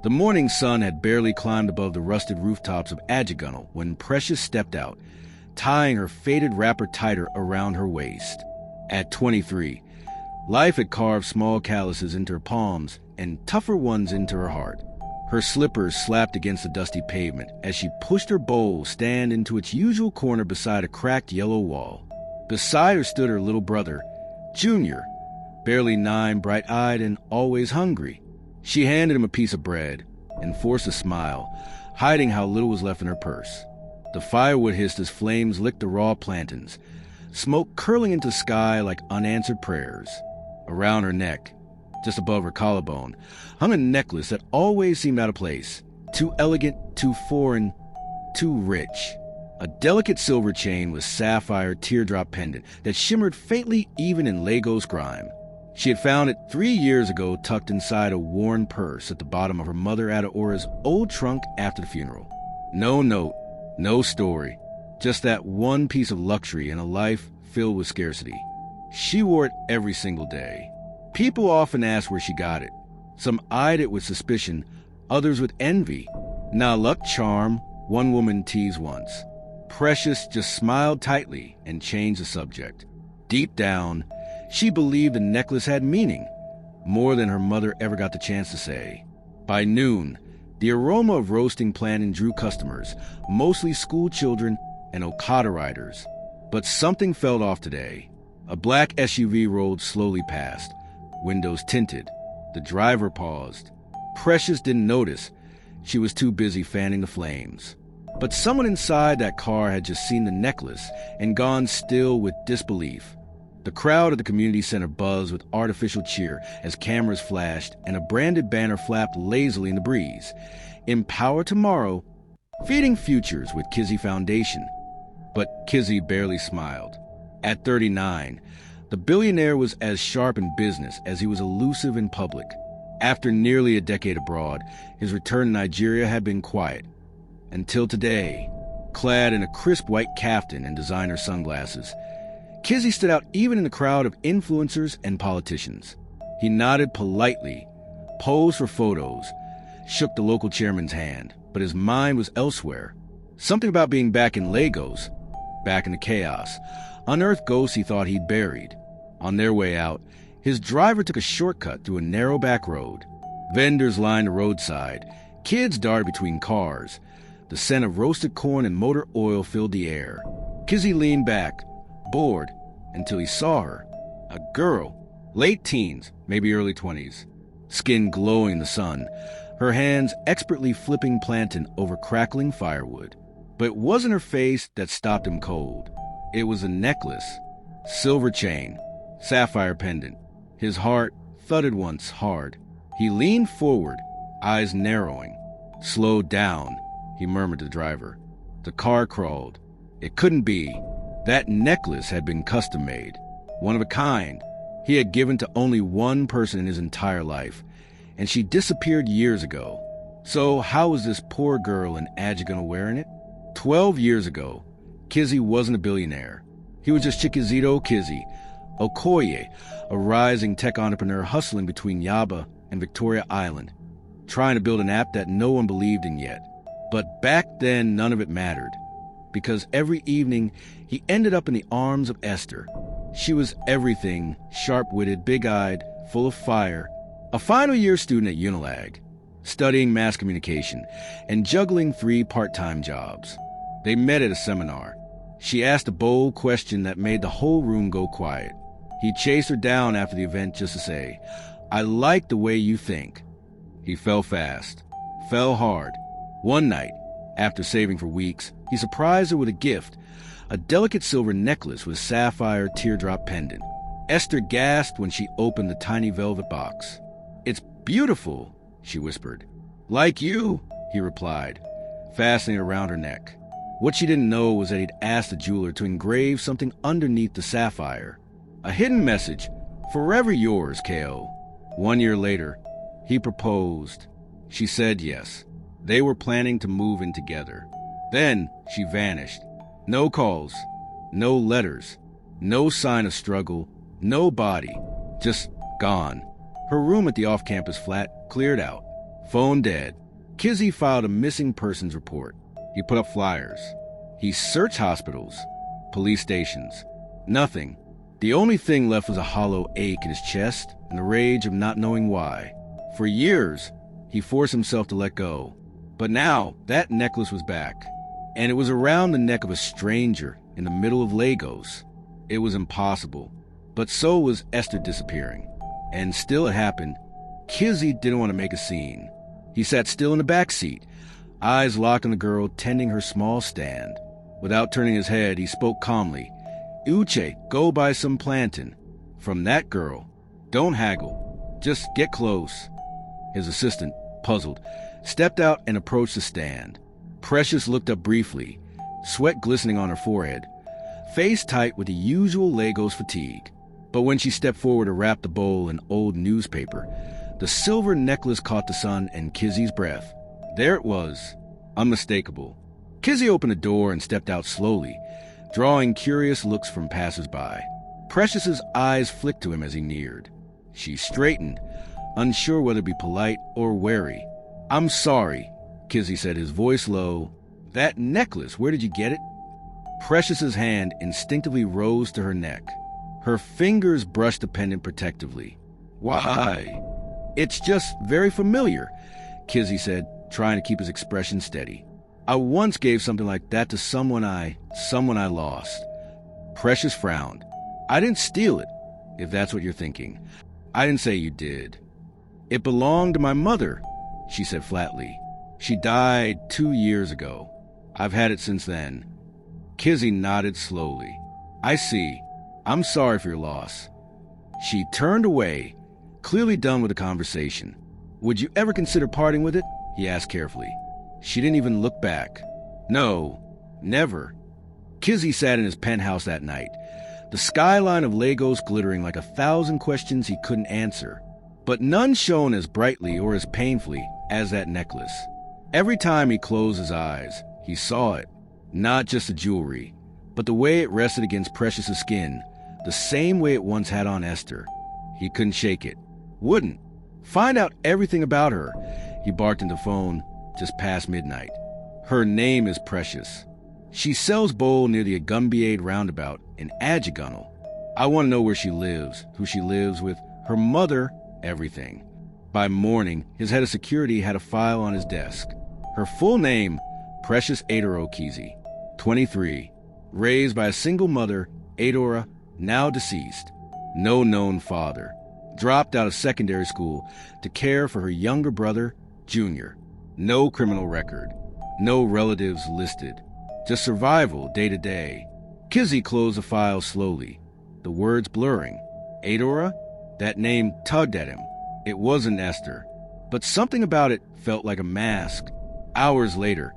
The morning sun had barely climbed above the rusted rooftops of Adjugunal when Precious stepped out, tying her faded wrapper tighter around her waist. At 23, life had carved small calluses into her palms and tougher ones into her heart. Her slippers slapped against the dusty pavement as she pushed her bowl stand into its usual corner beside a cracked yellow wall. Beside her stood her little brother, Junior, barely 9, bright-eyed and always hungry. She handed him a piece of bread and forced a smile, hiding how little was left in her purse. The firewood hissed as flames licked the raw plantains, smoke curling into the sky like unanswered prayers. Around her neck, just above her collarbone, hung a necklace that always seemed out of place, too elegant, too foreign, too rich. A delicate silver chain with sapphire teardrop pendant that shimmered faintly even in Lagos grime. She had found it 3 years ago tucked inside a worn purse at the bottom of her mother Adaora's old trunk after the funeral. No note, no story, just that one piece of luxury in a life filled with scarcity. She wore it every single day. People often asked where she got it. Some eyed it with suspicion, others with envy. "Nah, luck charm," one woman teased once. Precious just smiled tightly and changed the subject. Deep down, she believed the necklace had meaning, more than her mother ever got the chance to say. By noon, the aroma of roasting plantain drew customers, mostly school children and Okada riders. But something felt off today. A black SUV rolled slowly past, windows tinted. The driver paused. Precious didn't notice. She was too busy fanning the flames. But someone inside that car had just seen the necklace and gone still with disbelief. The crowd at the community center buzzed with artificial cheer as cameras flashed and a branded banner flapped lazily in the breeze. Empower tomorrow, feeding futures with Kizzy Foundation. But Kizzy barely smiled. At 39, the billionaire was as sharp in business as he was elusive in public. After nearly a decade abroad, his return to Nigeria had been quiet. Until today, clad in a crisp white kaftan and designer sunglasses, Kizzy stood out even in the crowd of influencers and politicians. He nodded politely, posed for photos, shook the local chairman's hand, but his mind was elsewhere. Something about being back in Lagos, back in the chaos, unearthed ghosts he thought he'd buried. On their way out, his driver took a shortcut through a narrow back road. Vendors lined the roadside. Kids darted between cars. The scent of roasted corn and motor oil filled the air. Kizzy leaned back, bored, until he saw her. A girl, late teens, maybe early 20s, skin glowing in the sun, her hands expertly flipping plantain over crackling firewood. But it wasn't her face that stopped him cold. It was a necklace, silver chain, sapphire pendant. His heart thudded once hard. He leaned forward, eyes narrowing. "Slow down," he murmured to the driver. The car crawled. It couldn't be. That necklace had been custom-made, one of a kind. He had given to only one person in his entire life, and she disappeared years ago. So how was this poor girl in Adjugunal wearing it? 12 years ago, Kizzy wasn't a billionaire. He was just Chiquizito Kizzy, Okoye, a rising tech entrepreneur hustling between Yaba and Victoria Island, trying to build an app that no one believed in yet. But back then, none of it mattered, because every evening he ended up in the arms of Esther. She was everything, sharp-witted, big-eyed, full of fire, a final-year student at Unilag, studying mass communication and juggling 3 part-time jobs. They met at a seminar. She asked a bold question that made the whole room go quiet. He chased her down after the event just to say, "I like the way you think." He fell fast, fell hard. One night, after saving for weeks, he surprised her with a gift, a delicate silver necklace with sapphire teardrop pendant. Esther gasped when she opened the tiny velvet box. "It's beautiful," she whispered. "Like you," he replied, fastening it around her neck. What she didn't know was that he'd asked the jeweler to engrave something underneath the sapphire. A hidden message, "Forever yours, K.O." 1 year later, he proposed. She said yes. They were planning to move in together. Then she vanished. No calls, no letters, no sign of struggle, no body, just gone. Her room at the off-campus flat cleared out. Phone dead. Kizzy filed a missing persons report. He put up flyers. He searched hospitals, police stations. Nothing. The only thing left was a hollow ache in his chest and the rage of not knowing why. For years, he forced himself to let go. But now, that necklace was back. And it was around the neck of a stranger in the middle of Lagos. It was impossible. But so was Esther disappearing. And still it happened. Kizzy didn't want to make a scene. He sat still in the back seat, eyes locked on the girl tending her small stand. Without turning his head, he spoke calmly. Uche, go buy some plantain. From that girl. Don't haggle. Just get close. His assistant, puzzled, stepped out and approached the stand. Precious looked up briefly, sweat glistening on her forehead, face tight with the usual Lagos fatigue. But when she stepped forward to wrap the bowl in old newspaper, the silver necklace caught the sun and Kizzy's breath. There it was, unmistakable. Kizzy opened the door and stepped out slowly, drawing curious looks from passers-by. Precious's eyes flicked to him as he neared. She straightened, unsure whether to be polite or wary. I'm sorry, Kizzy said, his voice low. That necklace, where did you get it? Precious's hand instinctively rose to her neck. Her fingers brushed the pendant protectively. Why? It's just very familiar, Kizzy said, trying to keep his expression steady. I once gave something like that to someone I lost. Precious frowned. I didn't steal it, if that's what you're thinking. I didn't say you did. It belonged to my mother, she said flatly. She died 2 years ago. I've had it since then. Kizzy nodded slowly. I see. I'm sorry for your loss. She turned away, clearly done with the conversation. Would you ever consider parting with it? He asked carefully. She didn't even look back. No, never. Kizzy sat in his penthouse that night, the skyline of Lagos glittering like 1,000 questions he couldn't answer, but none shone as brightly or as painfully as that necklace. Every time he closed his eyes, he saw it, not just the jewelry, but the way it rested against Precious's skin, the same way it once had on Esther. He couldn't shake it. Wouldn't. Find out everything about her, he barked into the phone just past midnight. Her name is Precious. She sells bowl near the Agumbiade roundabout in Adjigunle. I want to know where she lives, who she lives with, her mother, everything. By morning, his head of security had a file on his desk. Her full name, Precious Adora Kizzy, 23, raised by a single mother, Adora, now deceased, no known father, dropped out of secondary school to care for her younger brother, Junior. No criminal record, no relatives listed, just survival day to day. Kizzy closed the file slowly, the words blurring. Adora? That name tugged at him. It wasn't Esther, but something about it felt like a mask. Hours later,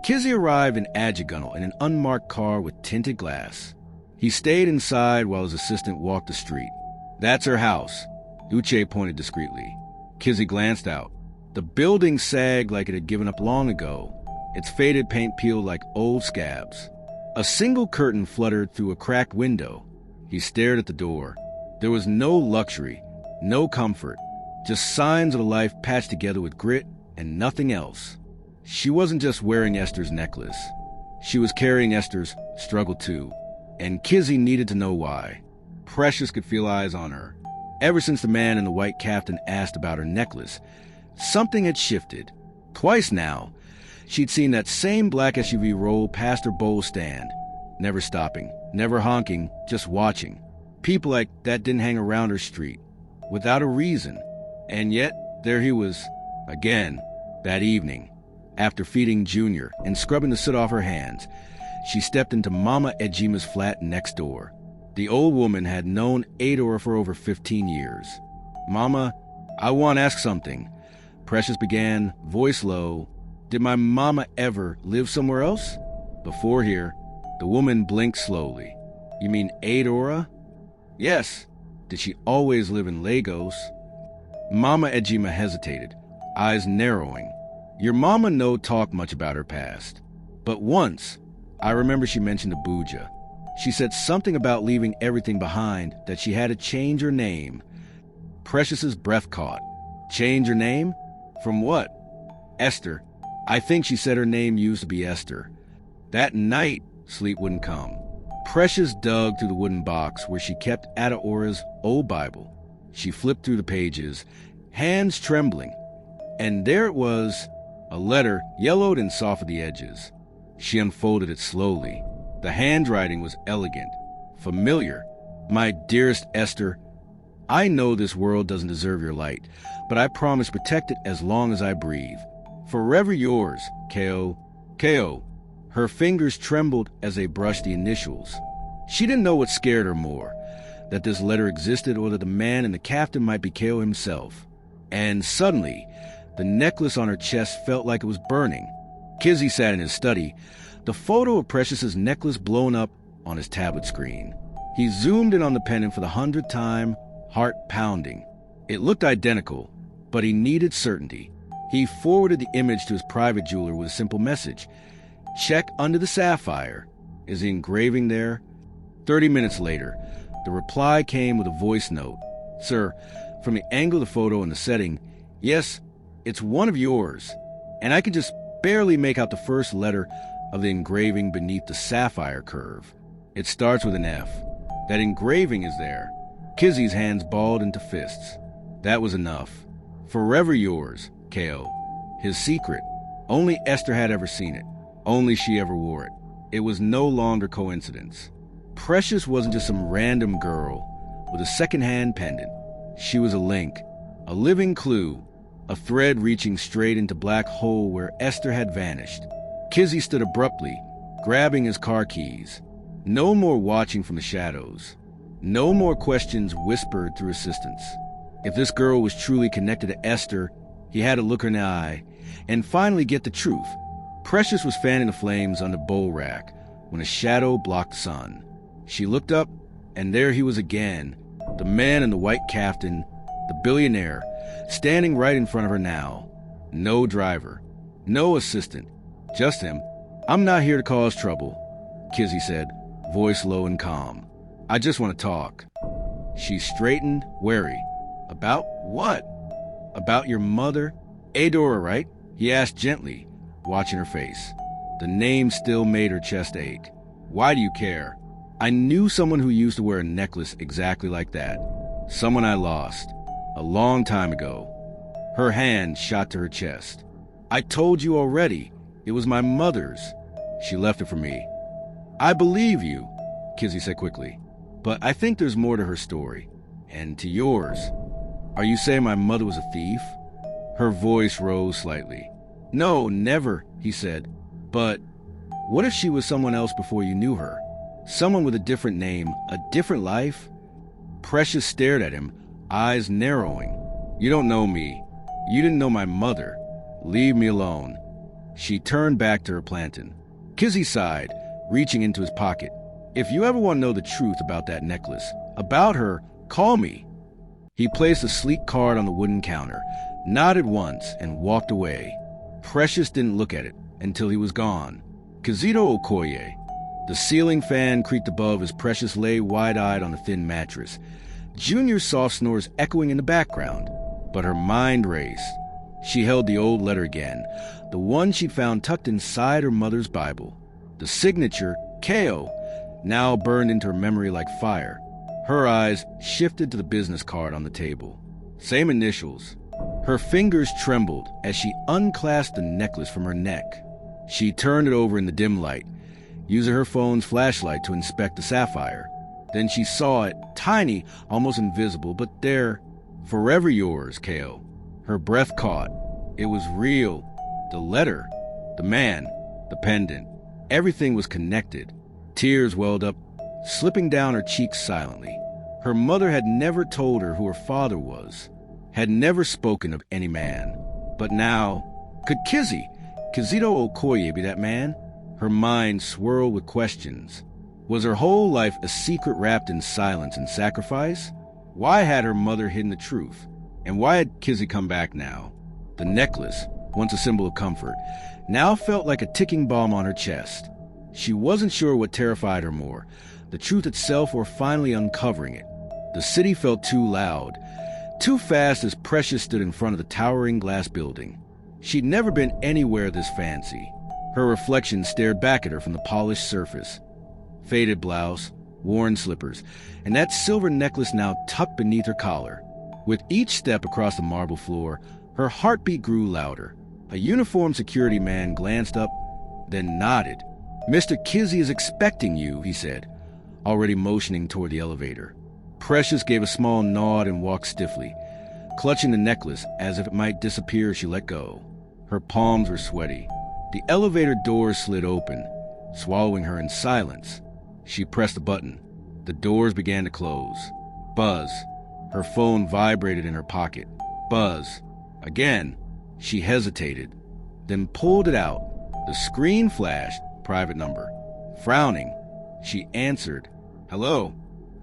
Kizzy arrived in Adjigunle in an unmarked car with tinted glass. He stayed inside while his assistant walked the street. That's her house, Uche pointed discreetly. Kizzy glanced out. The building sagged like it had given up long ago, its faded paint peeled like old scabs. A single curtain fluttered through a cracked window. He stared at the door. There was no luxury, no comfort, just signs of a life patched together with grit and nothing else. She wasn't just wearing Esther's necklace. She was carrying Esther's struggle too, and Kizzy needed to know why. Precious could feel eyes on her. Ever since the man in the white kaftan asked about her necklace, something had shifted. Twice now, she'd seen that same black SUV roll past her bowl stand, never stopping, never honking, just watching. People like that didn't hang around her street, without a reason. And yet, there he was, again, that evening. After feeding Junior and scrubbing the soot off her hands, she stepped into Mama Ejima's flat next door. The old woman had known Adora for over 15 years. Mama, I want to ask something. Precious began, voice low. Did my mama ever live somewhere else? Before here, the woman blinked slowly. You mean Adora? Yes. Did she always live in Lagos? Mama Ejima hesitated, eyes narrowing. Your mama no talk much about her past. But once, I remember she mentioned Abuja. She said something about leaving everything behind, that she had to change her name. Precious's breath caught. Change her name? From what? Esther. I think she said her name used to be Esther. That night, sleep wouldn't come. Precious dug through the wooden box where she kept Adaora's old Bible. She flipped through the pages, hands trembling, and there it was, a letter yellowed and soft at the edges. She unfolded it slowly. The handwriting was elegant, familiar. My dearest Esther, I know this world doesn't deserve your light, but I promise to protect it as long as I breathe. Forever yours, Ko. Ko. Her fingers trembled as they brushed the initials. She didn't know what scared her more, that this letter existed or that the man in the captain might be Ko himself. And suddenly, the necklace on her chest felt like it was burning. Kizzy sat in his study, the photo of Precious's necklace blown up on his tablet screen. He zoomed in on the pendant for the 100th time, heart pounding. It looked identical, but he needed certainty. He forwarded the image to his private jeweler with a simple message. Check under the sapphire. Is the engraving there? 30 minutes later, the reply came with a voice note. Sir, from the angle of the photo and the setting, yes, it's one of yours. And I can just barely make out the first letter of the engraving beneath the sapphire curve. It starts with an F. That engraving is there. Kizzy's hands balled into fists. That was enough. Forever yours, Ko. His secret. Only Esther had ever seen it. Only she ever wore it. It was no longer coincidence. Precious wasn't just some random girl with a second-hand pendant. She was a link, a living clue, a thread reaching straight into black hole where Esther had vanished. Kizzy stood abruptly, grabbing his car keys. No more watching from the shadows. No more questions whispered through assistance. If this girl was truly connected to Esther, he had to look her in the eye and finally get the truth. Precious was fanning the flames on the bowl rack when a shadow blocked the sun. She looked up, and there he was again, the man in the white caftan, the billionaire, standing right in front of her now. No driver, no assistant, just him. I'm not here to cause trouble, Kizzy said, voice low and calm. I just want to talk. She straightened, wary. About what? About your mother? Adora, right? He asked gently, watching her face. The name still made her chest ache. Why do you care? I knew someone who used to wear a necklace exactly like that. Someone I lost. A long time ago. Her hand shot to her chest. I told you already. It was my mother's. She left it for me. I believe you, Kizzy said quickly. But I think there's more to her story. And to yours. Are you saying my mother was a thief? Her voice rose slightly. No, never, he said. But what if she was someone else before you knew her? Someone with a different name, a different life? Precious stared at him, eyes narrowing. You don't know me. You didn't know my mother. Leave me alone. She turned back to her plantain. Kizzy sighed, reaching into his pocket. If you ever want to know the truth about that necklace, about her, call me. He placed a sleek card on the wooden counter, nodded once, and walked away. Precious didn't look at it until he was gone. Kazuto Okoye. The ceiling fan creaked above as Precious lay wide-eyed on a thin mattress. Junior's soft snores echoing in the background. But her mind raced. She held the old letter again, the one she'd found tucked inside her mother's Bible. The signature, Ko, now burned into her memory like fire. Her eyes shifted to the business card on the table. Same initials. Her fingers trembled as she unclasped the necklace from her neck. She turned it over in the dim light, using her phone's flashlight to inspect the sapphire. Then she saw it, tiny, almost invisible, but there. Forever yours, Ko. Her breath caught. It was real. The letter, the man, the pendant. Everything was connected. Tears welled up, slipping down her cheeks silently. Her mother had never told her who her father was, had never spoken of any man. But now, could Kazuto Okoye be that man? Her mind swirled with questions. Was her whole life a secret wrapped in silence and sacrifice? Why had her mother hidden the truth? And why had Kizzy come back now? The necklace, once a symbol of comfort, now felt like a ticking bomb on her chest. She wasn't sure what terrified her more, the truth itself or finally uncovering it. The city felt too loud, too fast as Precious stood in front of the towering glass building. She'd never been anywhere this fancy. Her reflection stared back at her from the polished surface. Faded blouse, worn slippers, and that silver necklace now tucked beneath her collar. With each step across the marble floor, her heartbeat grew louder. A uniformed security man glanced up, then nodded. "Mr. Kizzy is expecting you," he said, already motioning toward the elevator. Precious gave a small nod and walked stiffly, clutching the necklace as if it might disappear as she let go. Her palms were sweaty. The elevator doors slid open, swallowing her in silence. She pressed a button. The doors began to close. Buzz. Her phone vibrated in her pocket. Buzz. Again. She hesitated, then pulled it out. The screen flashed, private number. Frowning, she answered. "Hello."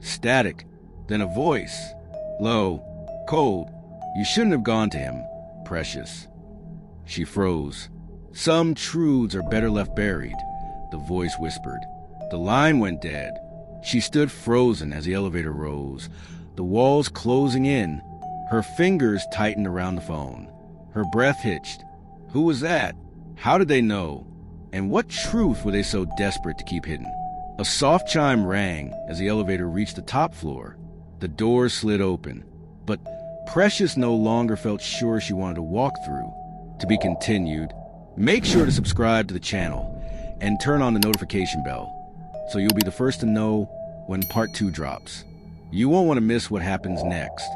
Static, then a voice. Low, cold. "You shouldn't have gone to him, Precious." She froze. "Some truths are better left buried," the voice whispered. The line went dead. She stood frozen as the elevator rose, the walls closing in. Her fingers tightened around the phone. Her breath hitched. Who was that? How did they know? And what truth were they so desperate to keep hidden? A soft chime rang as the elevator reached the top floor. The doors slid open, but Precious no longer felt sure she wanted to walk through. To be continued. Make sure to subscribe to the channel and turn on the notification bell so you'll be the first to know when part 2 drops. You won't want to miss what happens next.